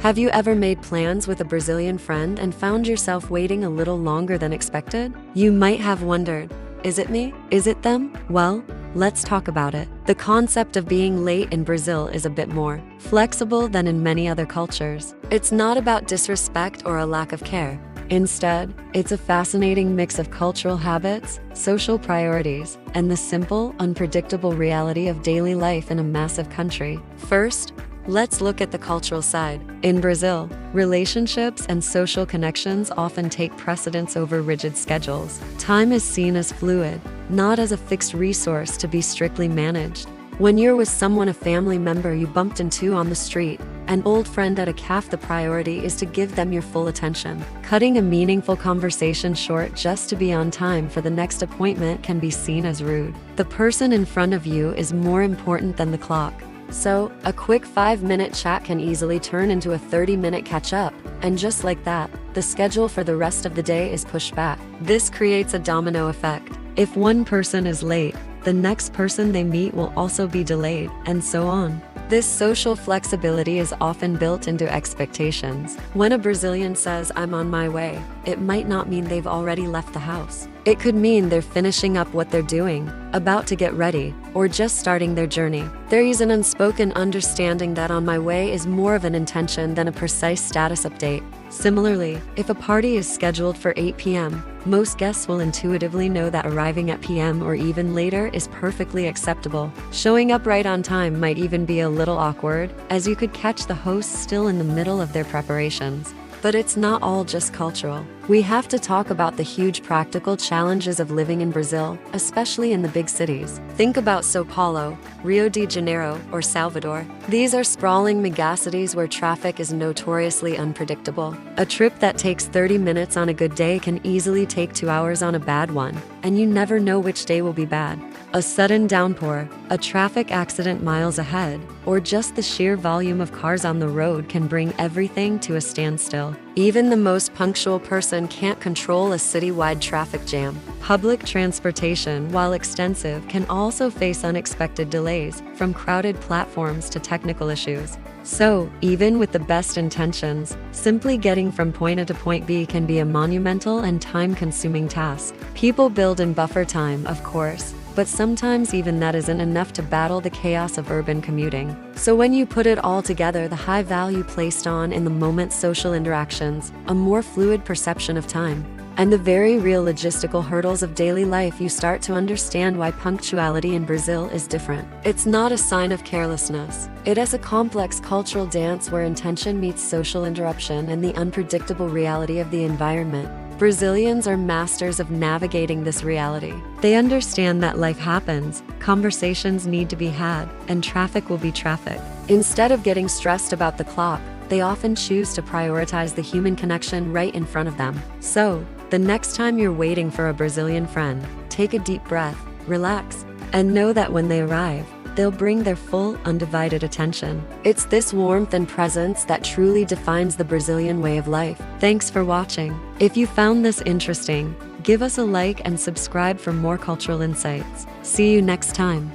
Have you ever made plans with a Brazilian friend and found yourself waiting a little longer than expected? You might have wondered, is it me? Is it them? Well, let's talk about it. The concept of being late in Brazil is a bit more flexible than in many other cultures. It's not about disrespect or a lack of care. Instead, it's a fascinating mix of cultural habits, social priorities, and the simple, unpredictable reality of daily life in a massive country. First, let's look at the cultural side. In Brazil, relationships and social connections often take precedence over rigid schedules. Time is seen as fluid, not as a fixed resource to be strictly managed. When you're with someone, a family member you bumped into on the street, an old friend at a cafe, the priority is to give them your full attention. Cutting a meaningful conversation short just to be on time for the next appointment can be seen as rude. The person in front of you is more important than the clock. So, a quick 5-minute chat can easily turn into a 30-minute catch-up, and just like that, the schedule for the rest of the day is pushed back. This creates a domino effect. If one person is late, the next person they meet will also be delayed, and so on. This social flexibility is often built into expectations. When a Brazilian says, "I'm on my way," it might not mean they've already left the house. It could mean they're finishing up what they're doing, about to get ready, or just starting their journey. There is an unspoken understanding that "on my way" is more of an intention than a precise status update. Similarly, if a party is scheduled for 8 p.m., most guests will intuitively know that arriving at p.m. or even later is perfectly acceptable. Showing up right on time might even be a little awkward, as you could catch the hosts still in the middle of their preparations. But it's not all just cultural. We have to talk about the huge practical challenges of living in Brazil, especially in the big cities. Think about São Paulo, Rio de Janeiro, or Salvador. These are sprawling megacities where traffic is notoriously unpredictable. A trip that takes 30 minutes on a good day can easily take 2 hours on a bad one, and you never know which day will be bad. A sudden downpour, a traffic accident miles ahead, or just the sheer volume of cars on the road can bring everything to a standstill. Even the most punctual person can't control a citywide traffic jam. Public transportation, while extensive, can also face unexpected delays, from crowded platforms to technical issues. So, even with the best intentions, simply getting from point A to point B can be a monumental and time-consuming task. People build in buffer time, of course, but sometimes even that isn't enough to battle the chaos of urban commuting. So when you put it all together, the high value placed on in the moment social interactions, a more fluid perception of time, and the very real logistical hurdles of daily life, you start to understand why punctuality in Brazil is different. It's not a sign of carelessness. It is a complex cultural dance where intention meets social interruption and the unpredictable reality of the environment. Brazilians are masters of navigating this reality. They understand that life happens, conversations need to be had, and traffic will be traffic. Instead of getting stressed about the clock, they often choose to prioritize the human connection right in front of them. So, the next time you're waiting for a Brazilian friend, take a deep breath, relax, and know that when they arrive, they'll bring their full, undivided attention. It's this warmth and presence that truly defines the Brazilian way of life. Thanks for watching. If you found this interesting, give us a like and subscribe for more cultural insights. See you next time.